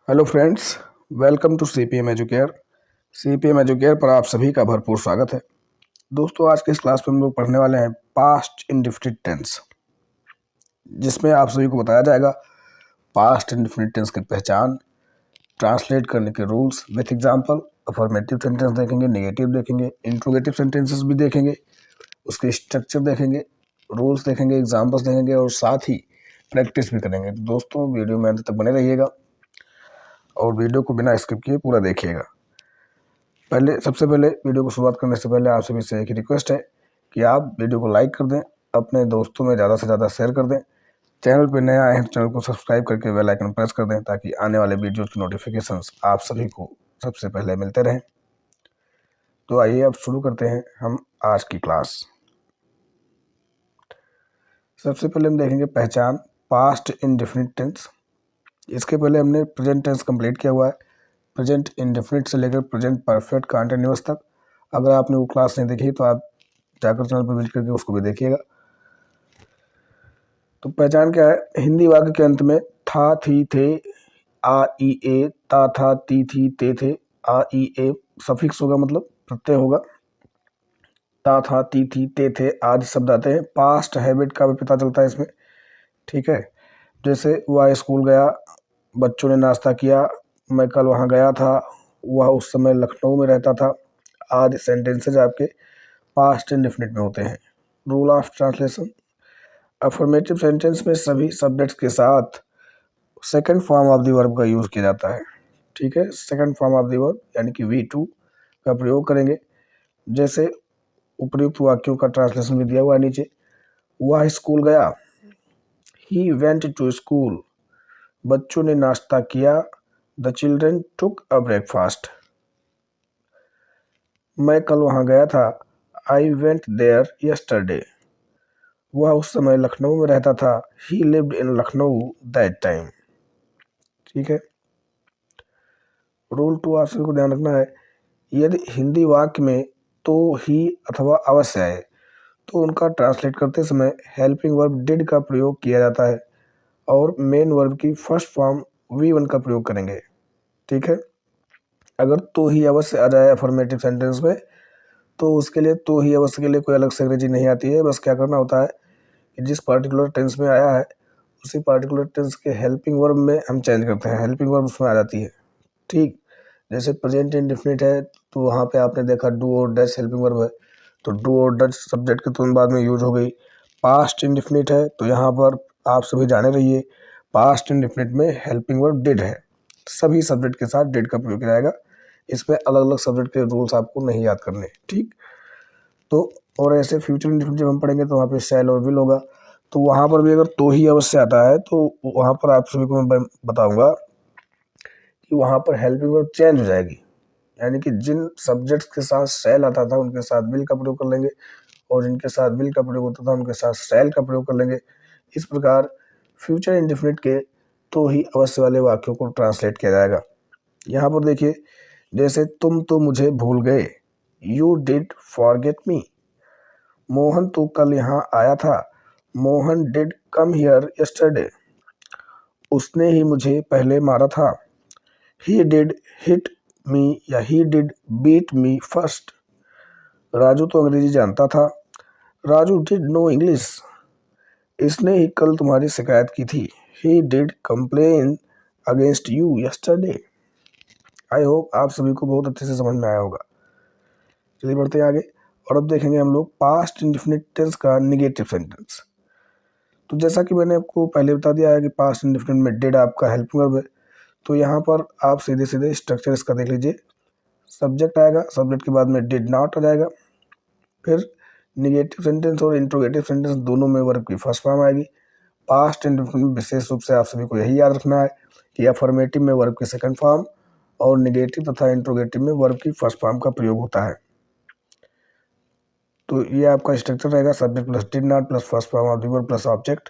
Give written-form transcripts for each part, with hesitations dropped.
Hello friends, welcome to CPM educare. CPM educare पर आप सभी का भरपूर स्वागत है। दोस्तों, आज के इस क्लास में हम लोग पढ़ने वाले हैं पास्ट इंडेफिनिट टेंस, जिसमें आप सभी को बताया जाएगा पास्ट इंडेफिनिट टेंस की पहचान, ट्रांसलेट करने के rules with example, affirmative sentence देखेंगे, नेगेटिव देखेंगे, इंट्रोगेटिव सेंटेंसेस भी देखेंगे, उसके स्ट्रक्चर देखेंगे, रूल्स देखेंगे, एग्जाम्पल्स देखेंगे और साथ ही प्रैक्टिस भी करेंगे। दोस्तों, वीडियो में अंत तक बने रहिएगा और वीडियो को बिना स्किप किए पूरा देखिएगा। सबसे पहले वीडियो को शुरुआत करने से पहले आप सभी से एक रिक्वेस्ट है कि आप वीडियो को लाइक कर दें, अपने दोस्तों में ज़्यादा से ज़्यादा शेयर कर दें। चैनल पर नया आए हैं तो चैनल को सब्सक्राइब करके बेल आइकन प्रेस कर दें ताकि आने वाले वीडियो की नोटिफिकेशंस आप सभी को सबसे पहले मिलते रहें। तो आइए अब शुरू करते हैं हम आज की क्लास। सबसे पहले हम देखेंगे पहचान पास्ट इंडेफिनिट टेंस। इसके पहले हमने प्रेजेंट टेंस कंप्लीट किया हुआ है, प्रेजेंट इंडेफिनिट से लेकर प्रेजेंट परफेक्ट कंटिन्यूअस तक। अगर आपने वो क्लास नहीं देखी तो आप जाकर चैनल पर विजिट करके उसको भी देखिएगा। तो पहचान क्या है? हिंदी वाक्य के अंत में था, थी, थे, आ, ई, ए, ता, था, ती, थी, ते, थे, आ, ई, ए सफिक्स होगा, मतलब प्रत्यय होगा। ता, था, ती, थी, ते, थे आदि शब्द आते हैं। पास्ट हैबिट का भी पता चलता है इसमें, ठीक है। जैसे वह स्कूल गया, बच्चों ने नाश्ता किया, मैं कल वहाँ गया था, वह उस समय लखनऊ में रहता था आदि सेंटेंसेज आपके पास्ट इंडेफिनिट में होते हैं। Rule of translation, affirmative sentence में सभी सब्जेक्ट्स के साथ second form of the verb का यूज़ किया जाता है, ठीक है। Second form of the verb यानी कि V2 का प्रयोग करेंगे। जैसे उपयुक्त वाक्यों का ट्रांसलेशन भी दिया हुआ है नीचे। वह स्कूल गया, ही वेंट टू स्कूल, बच्चों ने नाश्ता किया, the children took a breakfast. मैं कल वहाँ गया था, आई वेंट देयर यस्टरडे, वह उस समय लखनऊ में रहता था, ही lived in Lucknow that time, ठीक है। रूल 2 आप सभी को ध्यान रखना है, यदि हिंदी वाक्य में तो, ही अथवा अवश्य है तो उनका ट्रांसलेट करते समय हेल्पिंग वर्ब डिड का प्रयोग किया जाता है और मेन वर्ब की फर्स्ट फॉर्म V1 का प्रयोग करेंगे, ठीक है। अगर तो ही अवश्य आ जाए अफर्मेटिव सेंटेंस में तो उसके लिए तो ही अवश्य के लिए कोई अलग से अंग्रेजी नहीं आती है। बस क्या करना होता है कि जिस पार्टिकुलर टेंस में आया है उसी पार्टिकुलर टेंस के हेल्पिंग वर्ब में हम चेंज करते हैं, हेल्पिंग वर्ब उसमें आ जाती है, ठीक। जैसे प्रेजेंट इंडेफिनिट है तो वहाँ पे आपने देखा डू और डज हेल्पिंग वर्ब है, तो डू और डज सब्जेक्ट के तुरंत बाद में यूज हो गई। पास्ट इंडेफिनिट है तो यहाँ पर आप सभी जाने रहिए, पास्ट इंडेफिनिट में हेल्पिंग वर्ब डिड है, सभी सब्जेक्ट के साथ डिड का प्रयोग किया जाएगा। इसमें अलग अलग सब्जेक्ट के रूल्स आपको नहीं याद करने, ठीक। तो और ऐसे फ्यूचर इंडेफिनिट जब हम पढ़ेंगे तो वहाँ पे शैल और विल होगा, तो वहाँ पर भी अगर तो ही अवश्य आता है तो वहाँ पर आप सभी को मैं बताऊंगा कि वहाँ पर हेल्पिंग वर्ब चेंज हो जाएगी, यानी कि जिन सब्जेक्ट्स के साथ शैल आता था उनके साथ विल का प्रयोग कर लेंगे और जिनके साथ विल का प्रयोग होता था उनके साथ शैल का प्रयोग कर लेंगे। इस प्रकार फ्यूचर इंडेफिनिट के तो ही अवश्य वाले वाक्यों को ट्रांसलेट किया जाएगा। यहाँ पर देखिए, जैसे तुम तो मुझे भूल गए, you did forget me. Mohan तो कल यहाँ आया था, Mohan did come here yesterday. उसने ही मुझे पहले मारा था, ही डिड हिट मी या he did beat me first. Raju तो अंग्रेजी जानता था, राजू डिड नो इंग्लिश। इसने ही कल तुम्हारी शिकायत की थी, he did complain against you yesterday. I hope आप सभी को बहुत अच्छे से समझ में आया होगा। चलिए बढ़ते हैं आगे और अब देखेंगे हम लोग पास्ट इंडेफिनिट टेंस का नेगेटिव सेंटेंस। तो जैसा कि मैंने आपको पहले बता दिया है कि पास्ट इंडेफिनिट में डिड आपका हेल्पिंग वर्ब है, तो यहाँ पर आप सीधे सीधे स्ट्रक्चर इसका देख लीजिए। सब्जेक्ट आएगा, सब्जेक्ट के बाद में डिड नॉट आ जाएगा, फिर नेगेटिव सेंटेंस और इंट्रोगेटिव सेंटेंस दोनों में वर्ब की फर्स्ट फॉर्म आएगी। पास्ट इंडेफिनिट में विशेष रूप से आप सभी को यही याद रखना है कि अफर्मेटिव में वर्ब की सेकंड फॉर्म और नेगेटिव तथा इंट्रोगेटिव में वर्ब की फर्स्ट फॉर्म का प्रयोग होता है। तो ये आपका स्ट्रक्चर रहेगा, subject plus did not plus first form of the verb plus object.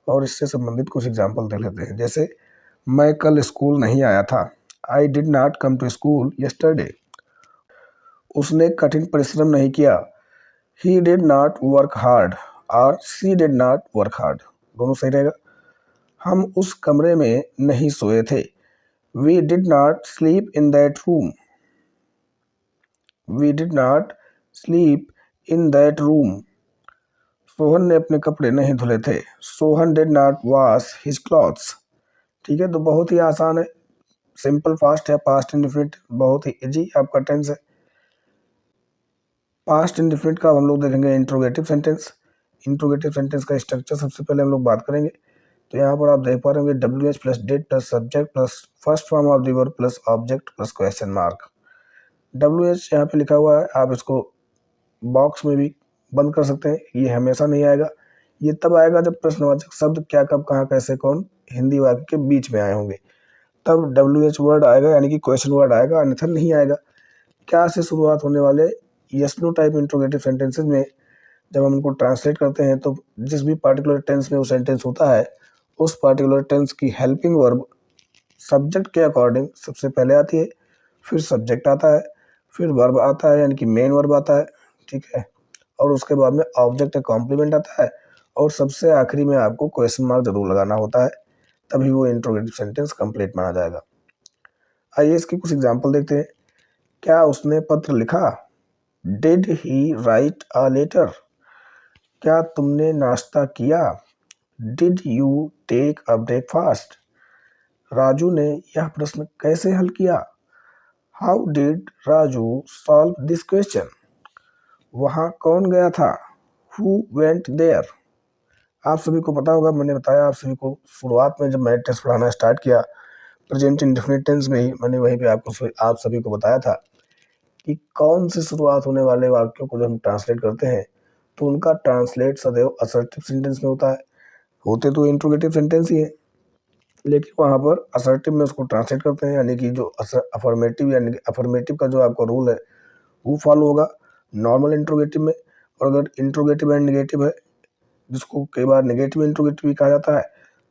और इससे संबंधित कुछ एग्जाम्पल देख लेते हैं। जैसे मैं कल स्कूल नहीं आया था, I did not come to school yesterday. उसने कठिन परिश्रम नहीं किया, he did not work hard और she did not work hard. दोनों सही रहेगा। हम उस कमरे में नहीं सोए थे, We did not sleep in that room. We did not sleep in that room. Sohan ने अपने कपड़े नहीं धुले थे. Sohan did not wash his clothes. ठीक है, तो बहुत ही आसान है, सिंपल फास्ट है, पास्ट इंडेफिनिट बहुत ही इजी आपका टेंस है. पास्ट इंडेफिनिट का हम लोग देखेंगे इंट्रोगेटिव सेंटेंस. इंट्रोगेटिव सेंटेंस का स्ट्रक्चर सबसे पहले हम लोग बात करेंगे. तो यहाँ पर आप देख पा रहे होंगे WH plus did plus subject plus first form of the verb plus object plus question mark. WH यहाँ पे लिखा हुआ है, आप इसको बॉक्स में भी बंद कर सकते हैं. ये हमेशा नहीं आएगा, ये तब आएगा जब प्रश्नवाचक शब्द क्या कब कहाँ कैसे कौन हिंदी वाक्य के बीच में आए होंगे, तब WH वर्ड आएगा, यानी कि क्वेश्चन वर्ड आएगा, अन्यथा नहीं आएगा. क्या से शुरुआत होने वाले yes no type interrogative sentences में जब हम उनको ट्रांसलेट करते हैं तो जिस भी पार्टिकुलर टेंस में वो सेंटेंस होता है, उस पार्टिकुलर टेंस की हेल्पिंग वर्ब सब्जेक्ट के अकॉर्डिंग सबसे पहले आती है, फिर सब्जेक्ट आता है, फिर वर्ब आता है यानी कि मेन वर्ब आता है. ठीक है, और उसके बाद में ऑब्जेक्ट कॉम्प्लीमेंट आता है, और सबसे आखिरी में आपको क्वेश्चन मार्क जरूर लगाना होता है, तभी वो इंट्रोगेटिव सेंटेंस कंप्लीट माना जाएगा. आइए इसकी कुछ एग्जांपल देखते हैं. क्या उसने पत्र लिखा? Did he write a letter? क्या तुमने नाश्ता किया? Did you take a breakfast? Raju ने यह प्रश्न कैसे हल किया? How did Raju solve this question? वहाँ कौन गया था? Who went there? आप सभी को पता होगा, मैंने बताया आप सभी को शुरुआत में जब मैंने टेस्ट पढ़ाना स्टार्ट किया प्रेजेंट इंडेफिनिट टेंस में ही, मैंने वहीं पे आप सभी को बताया था कि कौन से शुरुआत होने वाले वाक्यों को जब हम ट्रांसलेट करते हैं तो उनका ट्रांसलेट सदैव असर्टिव सेंटेंस में होता है. होते तो इंट्रोगेटिव सेंटेंस ही है, लेकिन वहाँ पर असर्टिव में उसको ट्रांसलेट करते हैं, यानी कि जो अफर्मेटिव यानी कि अफर्मेटिव का जो आपका रूल है वो फॉलो होगा नॉर्मल इंट्रोगेटिव में. और अगर इंट्रोगेटिव एंड नेगेटिव है, जिसको कई बार नेगेटिव इंट्रोगेटिव भी कहा जाता है,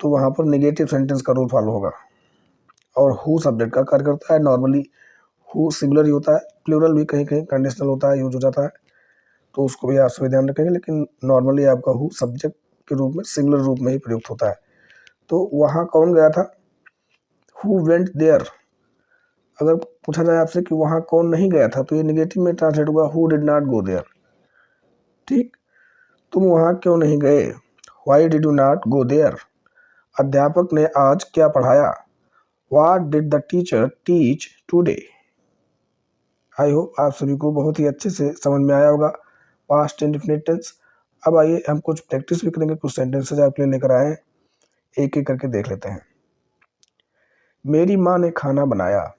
तो वहाँ पर नेगेटिव सेंटेंस का रूल फॉलो होगा. और हु सब्जेक्ट का कार्य करता है. नॉर्मली हु सिंगुलर ही होता है, प्लूरल भी कहीं कहीं कंडीशनल होता है, यूज हो जाता है, तो उसको भी आप सभी ध्यान रखेंगे, लेकिन नॉर्मली आपका हु सब्जेक्ट के रूप में सिंगुलर रूप में ही प्रयुक्त होता है. तो वहाँ कौन गया था? Who went there. अगर पूछा जाए आपसे कि वहाँ कौन नहीं गया था, तो ये नेगेटिव में ट्रांसलेट होगा who did not go there. ठीक, तुम वहाँ क्यों नहीं गए? Why did you not go there? अध्यापक ने आज क्या पढ़ाया? What did the teacher teach today? I hope आप सभी को बहुत ही अच्छे से समझ में आया होगा पास्ट इंडेफिनिट टेंस. अब आइए हम कुछ प्रैक्टिस भी करेंगे, कुछ सेंटेंसेज आपके लिए लेकर आए हैं, एक एक करके देख लेते हैं. मेरी माँ ने खाना बनाया.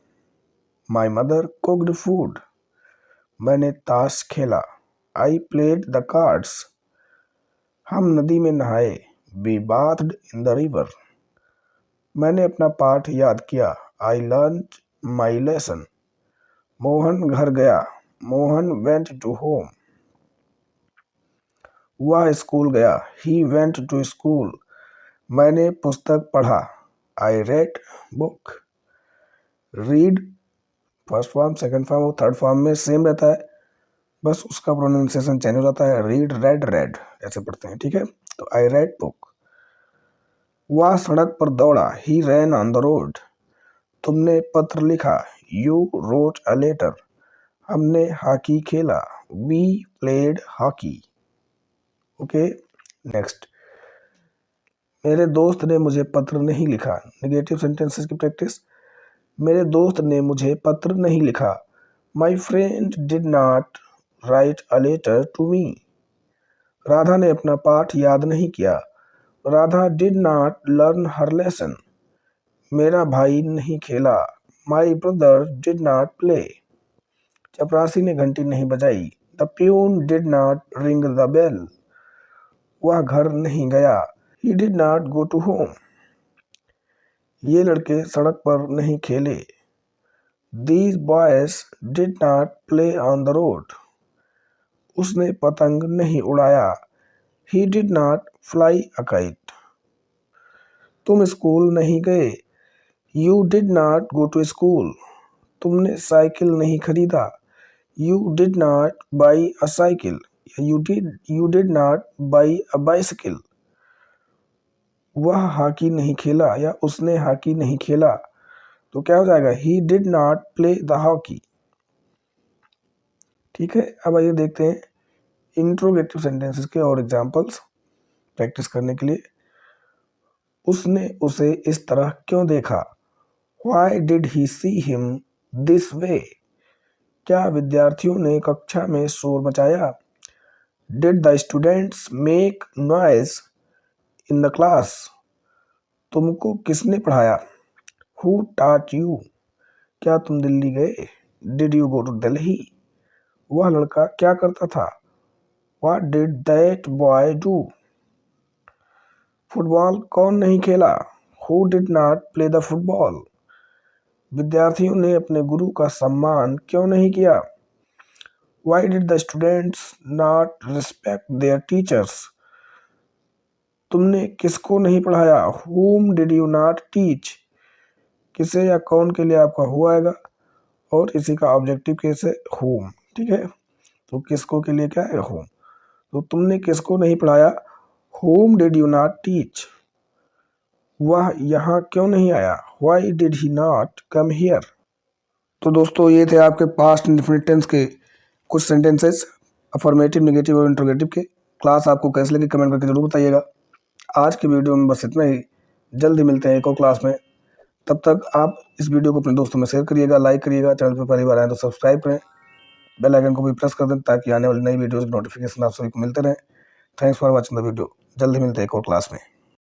My mother cooked food. मैंने ताश खेला. I played the cards. हम नदी में नहाए. We bathed in the river. मैंने अपना पाठ याद किया. I learned my lesson. Mohan घर गया. Mohan went to home. वह स्कूल गया. He went to school. मैंने पुस्तक पढ़ा. I read book. Read first form, second form और थर्ड फॉर्म में सेम रहता है, बस उसका प्रोनाउंसिएशन चेंज हो जाता है. रीड, रेड, रेड ऐसे पढ़ते हैं. ठीक है, तो आई रेड बुक. वह सड़क पर दौड़ा. He ran on the road. तुमने पत्र लिखा. You wrote a letter. हमने हॉकी खेला. We played hockey. Okay, next. मेरे दोस्त ने मुझे पत्र नहीं लिखा. नेगेटिव सेंटेंसेस की प्रैक्टिस. मेरे दोस्त ने मुझे पत्र नहीं लिखा. My friend did not write a letter to me. Radha ने अपना पाठ याद नहीं किया. Radha did not learn her lesson. मेरा भाई नहीं खेला. My brother did not play. चपरासी ने घंटी नहीं बजाई. The peon did not ring the bell. वह घर नहीं गया. He did not go to home. ये लड़के सड़क पर नहीं खेले. These boys did not play on the road. उसने पतंग नहीं उड़ाया. He did not fly a kite. तुम स्कूल नहीं गए. You did not go to school. तुमने साइकिल नहीं खरीदा. You did not buy a cycle. You did not buy a bicycle. वह हॉकी नहीं खेला या उसने हॉकी नहीं खेला. तो क्या हो जाएगा, ही did not play the hockey. ठीक है, अब आइए देखते हैं इंट्रोगेटिव सेंटेंसेस के और एग्जांपल्स प्रैक्टिस करने के लिए। उसने उसे इस तरह क्यों देखा, why did he see him this way. क्या विद्यार्थियों ने कक्षा में शोर मचाया, did the students make noise in the class. तुमको किसने पढ़ाया, हु टॉट यू। क्या तुम दिल्ली गए, did you go to Delhi. वह लड़का क्या करता था, what did that boy do. Football कौन नहीं खेला, who did not play the football. विद्यार्थियों ने अपने गुरु का सम्मान क्यों नहीं किया, why did the students not respect their teachers. तुमने किसको नहीं पढ़ाया, whom did you not teach। किसे या कौन के लिए आपका who आएगा और इसी का ऑब्जेक्टिव केस है whom। ठीक है, तो किसको के लिए क्या है whom। तो तुमने किसको नहीं पढ़ाया, whom did you not teach। वह यहाँ क्यों नहीं आया, why did he not come here। तो दोस्तों ये थे आपके पास्ट इंडेफिनिट टेंस के कुछ सेंटेंसेस, अफर्मेटिव, नेगेटिव और इंट्रोगेटिव के। क्लास आपको कैसे लगी कमेंट करके जरूर बताइएगा। आज की वीडियो में बस इतना ही, जल्दी मिलते हैं एक और क्लास में। तब तक आप इस वीडियो को अपने दोस्तों में शेयर करिएगा, लाइक करिएगा, चैनल पर पहली बार आए तो सब्सक्राइब करें, बेल आइकन को भी प्रेस कर दें ताकि आने वाली नई वीडियोस की नोटिफिकेशन आप सभी को मिलते रहें। Thanks for watching the video. जल्दी मिलते हैं एक और क्लास में।